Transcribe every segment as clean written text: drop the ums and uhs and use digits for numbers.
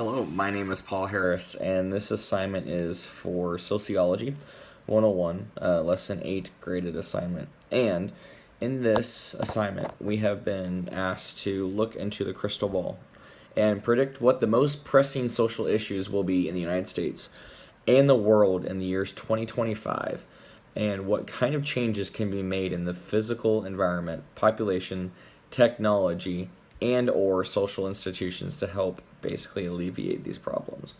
Hello, my name is Paul Harris, and this assignment is for Sociology 101, Lesson 8 graded assignment. And in this assignment, we have been asked to look into the crystal ball and predict what the most pressing social issues will be in the United States and the world in the years 2025, and what kind of changes can be made in the physical environment, population, technology, and or social institutions to help basically alleviate these problems.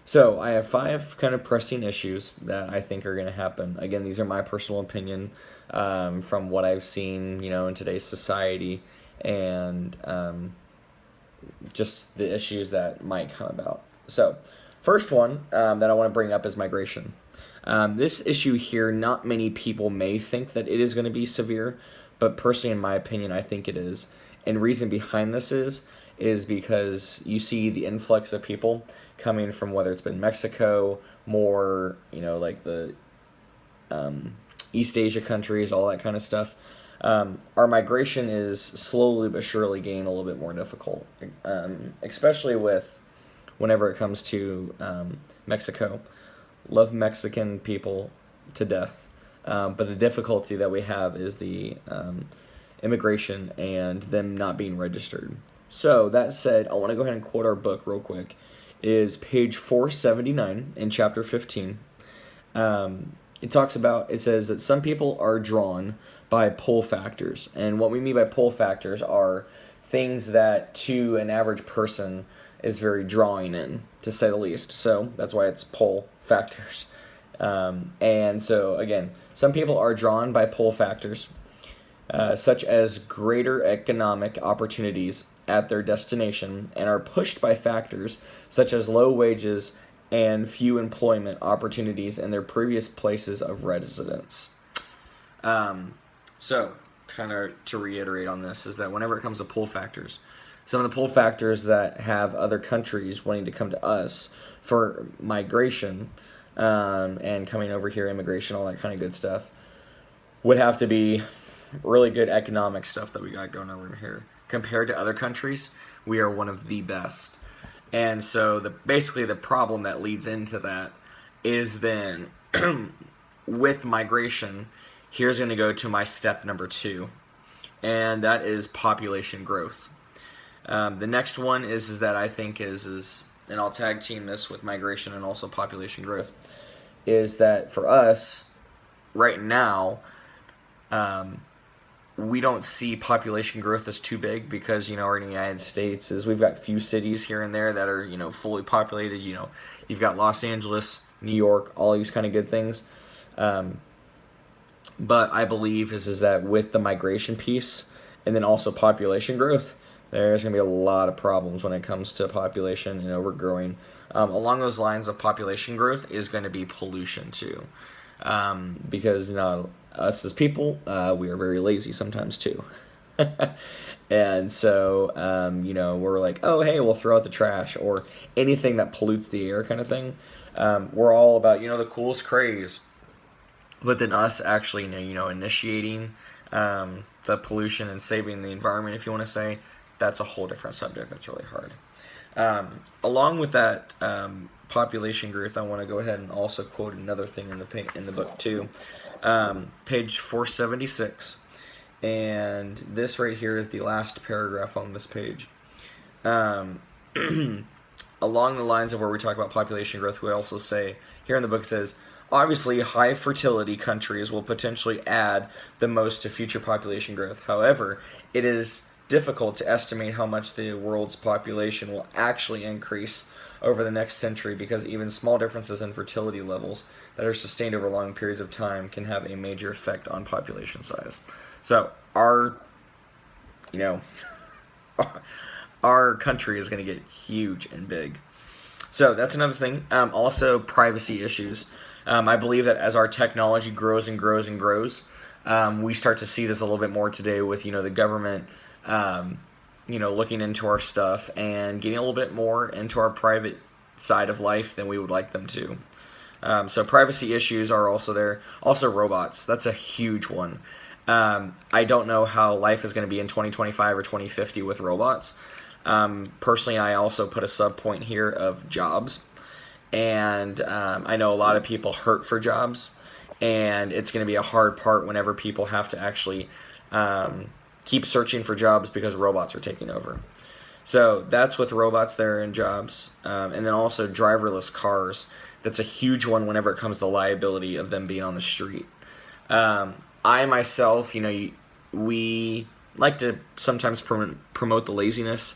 So I have five kind of pressing issues that I think are going to happen. Again, these are my personal opinion from what I've seen, in today's society, and just the issues that might come about. So, first one that I want to bring up is migration. This issue here, not many people may think that it is going to be severe, but personally, in my opinion, I think it is. And reason behind this is because you see the influx of people coming from whether it's been Mexico, more like the East Asia countries, all that kind of stuff. Our migration is slowly but surely getting a little bit more difficult, especially with whenever it comes to Mexico. Love Mexican people to death, but the difficulty that we have is the immigration and them not being registered. So that said, I want to go ahead and quote our book real quick. Is page 479 in chapter 15. It says that some people are drawn by pull factors. And what we mean by pull factors are things that to an average person is very drawing in, to say the least. So that's why it's pull factors. And so, again, some people are drawn by pull factors, such as greater economic opportunities at their destination, and are pushed by factors such as low wages and few employment opportunities in their previous places of residence. So, kind of to reiterate on this, is that whenever it comes to pull factors, some of the pull factors that have other countries wanting to come to us for migration and coming over here, immigration, all that kind of good stuff, would have to be really good economic stuff that we got going over here. Compared to other countries, we are one of the best. And so basically the problem that leads into that is then with migration, here's going to go to my step number 2, and that is population growth. The next one is that I think is, and I'll tag team this with migration and also population growth, is that for us right now, we don't see population growth as too big because, in the United States we've got few cities here and there that are, fully populated. You've got Los Angeles, New York, all these kind of good things. But I believe is that with the migration piece and then also population growth, there's going to be a lot of problems when it comes to population and overgrowing. Along those lines of population growth is going to be pollution too. Because us as people, we are very lazy sometimes too. And so, we're like, oh, hey, we'll throw out the trash or anything that pollutes the air kind of thing. We're all about, the coolest craze. But then us actually, initiating the pollution and saving the environment, if you want to say, that's a whole different subject. That's really hard. Along with that population growth, I want to go ahead and also quote another thing in the book too. Page 476, and this right here is the last paragraph on this page. Along the lines of where we talk about population growth, we also say here in the book, it says, obviously, high fertility countries will potentially add the most to future population growth. However, it is difficult to estimate how much the world's population will actually increase over the next century, because even small differences in fertility levels that are sustained over long periods of time can have a major effect on population size. So our country is going to get huge and big. So that's another thing. Also, privacy issues. I believe that as our technology grows and grows and grows, we start to see this a little bit more today with the government looking into our stuff and getting a little bit more into our private side of life than we would like them to. So privacy issues are also there. Also robots. That's a huge one. I don't know how life is going to be in 2025 or 2050 with robots. Personally, I also put a sub point here of jobs. And I know a lot of people hurt for jobs, and it's going to be a hard part whenever people have to actually keep searching for jobs because robots are taking over. So that's with robots there in jobs, and then also driverless cars. That's a huge one whenever it comes to liability of them being on the street. I myself, we like to sometimes promote the laziness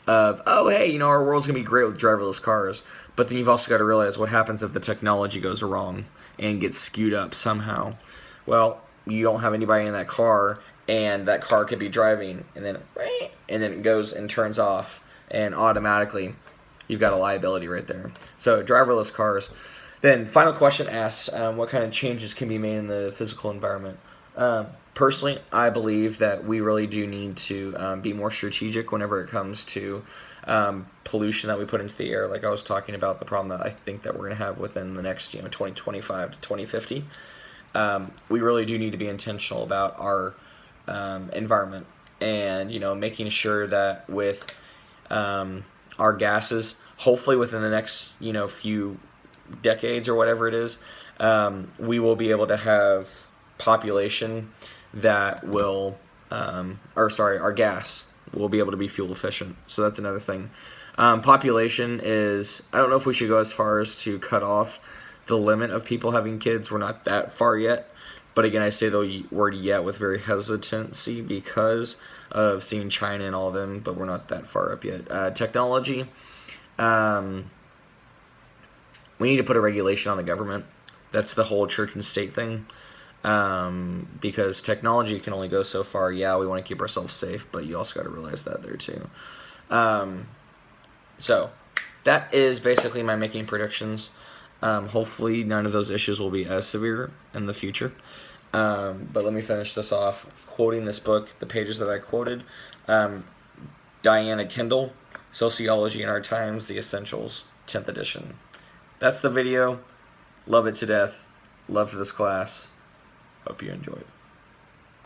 of, oh, hey, our world's going to be great with driverless cars. But then you've also got to realize what happens if the technology goes wrong and gets skewed up somehow. Well, you don't have anybody in that car, and that car could be driving, and then it goes and turns off, and automatically you've got a liability right there. So driverless cars. Then final question asks, what kind of changes can be made in the physical environment? Personally, I believe that we really do need to be more strategic whenever it comes to pollution that we put into the air. Like I was talking about, the problem that I think that we're going to have within the next 2025 to 2050. We really do need to be intentional about our environment, and making sure that with our gases, hopefully within the next few decades or whatever it is, we will be able to have population that will, our gas will be able to be fuel efficient. So that's another thing. Population is, I don't know if we should go as far as to cut off the limit of people having kids. We're not that far yet. But again, I say the word yet with very hesitancy because of seeing China and all of them, but we're not that far up yet. Technology, we need to put a regulation on the government. That's the whole church and state thing. Because technology can only go so far. Yeah, we want to keep ourselves safe, but you also got to realize that there too. So that is basically my making predictions. Hopefully none of those issues will be as severe in the future. But let me finish this off quoting this book, the pages that I quoted. Diana Kendall, Sociology in Our Times, The Essentials, 10th edition. That's the video. Love it to death. Love this class. Hope you enjoyed.